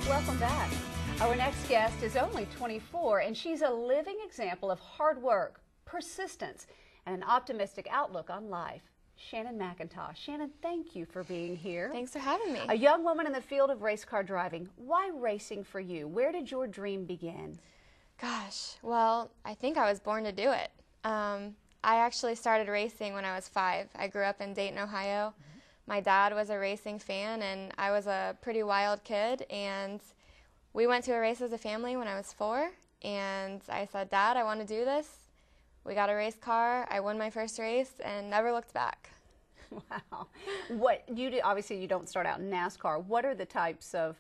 Welcome back. Our next guest is only 24, and she's a living example of hard work, persistence, and an optimistic outlook on life. Shannon McIntosh. Shannon, thank you for being here. Thanks for having me. A young woman in the field of race car driving. Why racing for you? Where did your dream begin? Gosh, well, I think I was born to do it. I actually started racing when I was 5. I grew up in Dayton, Ohio. My dad was a racing fan, and I was a pretty wild kid, and we went to a race as a family when I was 4, and I said, Dad, I want to do this. We got a race car. I won my first race and never looked back. Wow. What you do, obviously you don't start out in NASCAR. What are the types of,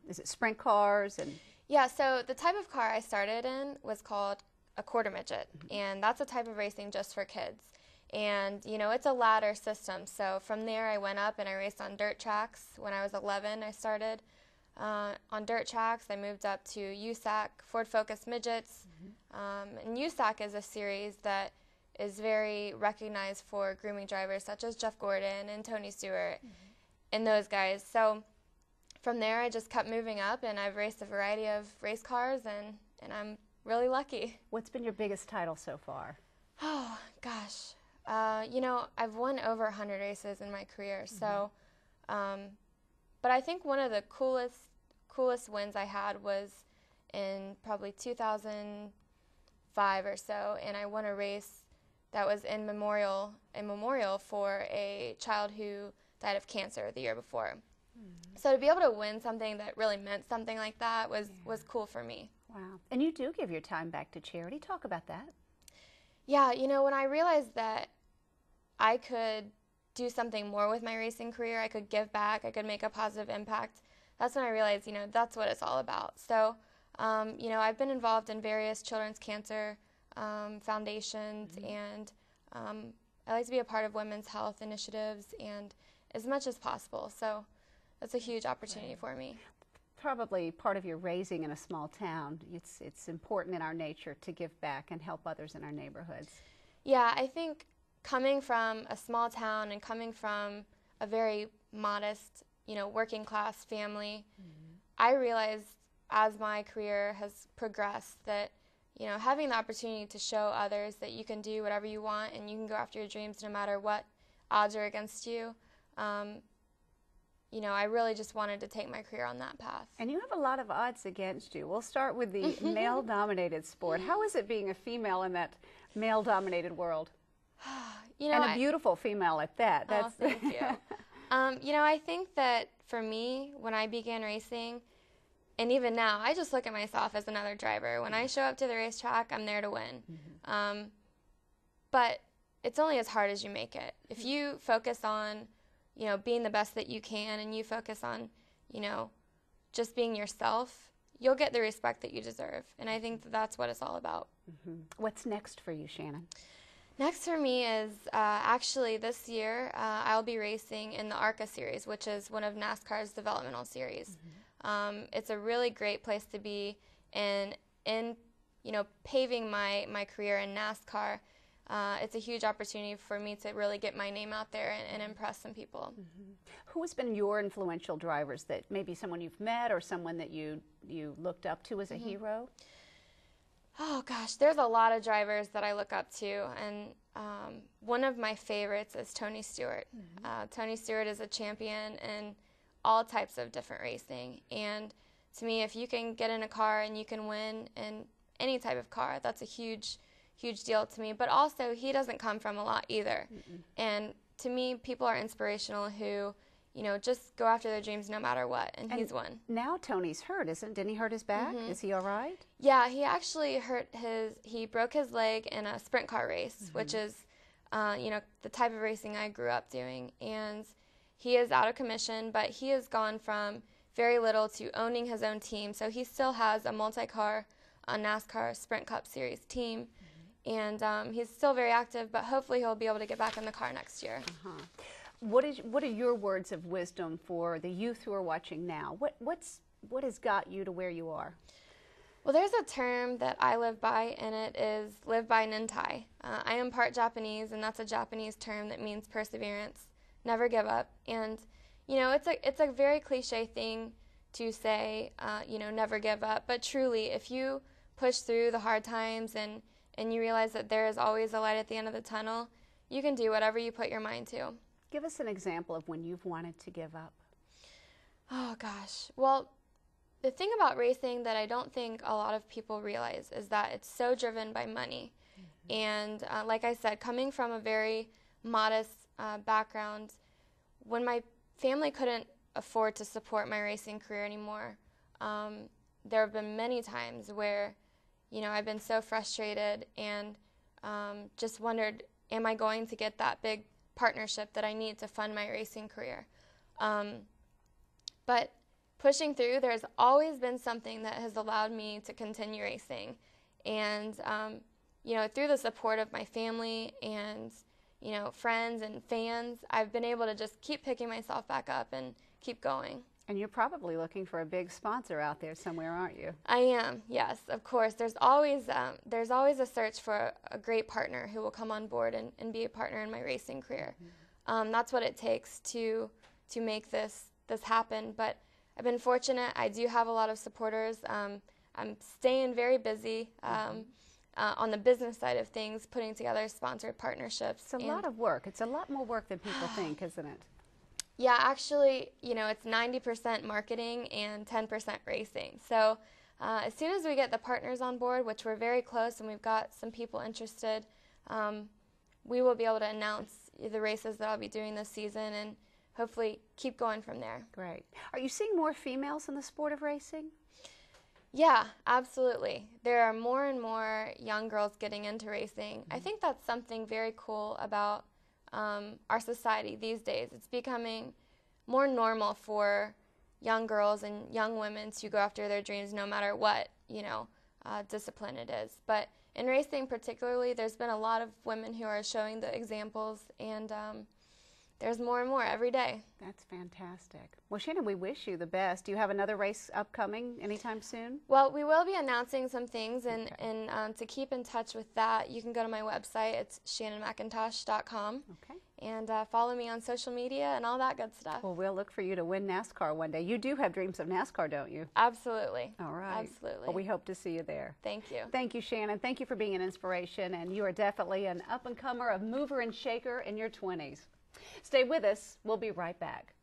is it sprint cars? And yeah, so the type of car I started in was called a quarter midget, and that's a type of racing just for kids. And, you know, it's a ladder system. So from there I went up and I raced on dirt tracks. When I was 11, I started on dirt tracks. I moved up to USAC, Ford Focus Midgets. And USAC is a series that is very recognized for grooming drivers such as Jeff Gordon and Tony Stewart and those guys. So from there I just kept moving up, and I've raced a variety of race cars, and I'm really lucky. What's been your biggest title so far? Oh, gosh. You know, I've won over 100 races in my career, so, but I think one of the coolest wins I had was in probably 2005 or so, and I won a race that was in memorial for a child who died of cancer the year before. So to be able to win something that really meant something like that was cool for me. Wow. And you do give your time back to charity. Talk about that. Yeah, you know, when I realized that I could do something more with my racing career, I could give back, I could make a positive impact, that's when I realized, you know, that's what it's all about. So, you know, I've been involved in various children's cancer foundations, and I like to be a part of women's health initiatives and as much as possible. So that's a huge opportunity for me. Probably part of your raising in a small town. It's important in our nature to give back and help others in our neighborhoods. Yeah, I think coming from a small town and coming from a very modest, you know, working class family, I realized as my career has progressed that, you know, having the opportunity to show others that you can do whatever you want and you can go after your dreams no matter what odds are against you, you know, I really just wanted to take my career on that path. And you have a lot of odds against you. We'll start with the male-dominated sport. How is it being a female in that male-dominated world? You know, and a beautiful female at that. Oh, thank you. You know, I think that for me, when I began racing, and even now, I just look at myself as another driver. When I show up to the racetrack, I'm there to win. But it's only as hard as you make it. If you focus on, you know, being the best that you can, and you focus on, you know, just being yourself, you'll get the respect that you deserve. And I think that that's what it's all about. What's next for you, Shannon? Next for me is actually this year I'll be racing in the ARCA series, which is one of NASCAR's developmental series. It's a really great place to be in you know, paving my career in NASCAR. It's a huge opportunity for me to really get my name out there and impress some people. Who has been your influential drivers, that maybe someone you've met or someone that you looked up to as a hero? Oh gosh, there's a lot of drivers that I look up to, and one of my favorites is Tony Stewart. Tony Stewart is a champion in all types of different racing, and to me, if you can get in a car and you can win in any type of car, that's a huge deal to me. But also, he doesn't come from a lot either. And to me, people are inspirational who, you know, just go after their dreams no matter what, and he's one. Now Tony's hurt, didn't he hurt his back? Is he all right? Yeah, he actually he broke his leg in a sprint car race, which is, you know, the type of racing I grew up doing. And he is out of commission, but he has gone from very little to owning his own team. So he still has a multi-car NASCAR Sprint Cup Series team. And he's still very active, but hopefully he'll be able to get back in the car next year. What are your words of wisdom for the youth who are watching now? What has got you to where you are? Well, there's a term that I live by, and it is live by Nintai. I am part Japanese, and that's a Japanese term that means perseverance, never give up. And you know, it's a very cliche thing to say, never give up. But truly, if you push through the hard times and you realize that there is always a light at the end of the tunnel, you can do whatever you put your mind to. Give us an example of when you've wanted to give up. Oh, gosh. Well, the thing about racing that I don't think a lot of people realize is that it's so driven by money. And like I said, coming from a very modest background, when my family couldn't afford to support my racing career anymore, there have been many times where, I've been so frustrated and just wondered, am I going to get that big partnership that I need to fund my racing career? But pushing through, there's always been something that has allowed me to continue racing. And, through the support of my family and, friends and fans, I've been able to just keep picking myself back up and keep going. And you're probably looking for a big sponsor out there somewhere, aren't you? I am, yes, of course. There's always a search for a great partner who will come on board and be a partner in my racing career. That's what it takes to make this happen. But I've been fortunate. I do have a lot of supporters. I'm staying very busy on the business side of things, putting together sponsored partnerships. It's a lot of work. It's a lot more work than people think, isn't it? Yeah, actually, it's 90% marketing and 10% racing. So as soon as we get the partners on board, which we're very close and we've got some people interested, we will be able to announce the races that I'll be doing this season and hopefully keep going from there. Great. Are you seeing more females in the sport of racing? Yeah, absolutely. There are more and more young girls getting into racing. I think that's something very cool about our society these days. It's becoming more normal for young girls and young women to go after their dreams no matter what, discipline it is. But in racing particularly, there's been a lot of women who are showing the examples, and there's more and more every day. That's fantastic. Well, Shannon, we wish you the best. Do you have another race upcoming anytime soon? Well, we will be announcing some things, and to keep in touch with that, you can go to my website. It's shannonmcintosh.com. Okay. And follow me on social media and all that good stuff. Well, we'll look for you to win NASCAR one day. You do have dreams of NASCAR, don't you? Absolutely. All right. Absolutely. Well, we hope to see you there. Thank you. Thank you, Shannon. Thank you for being an inspiration, and you are definitely an up-and-comer, a mover and shaker in your 20s. Stay with us. We'll be right back.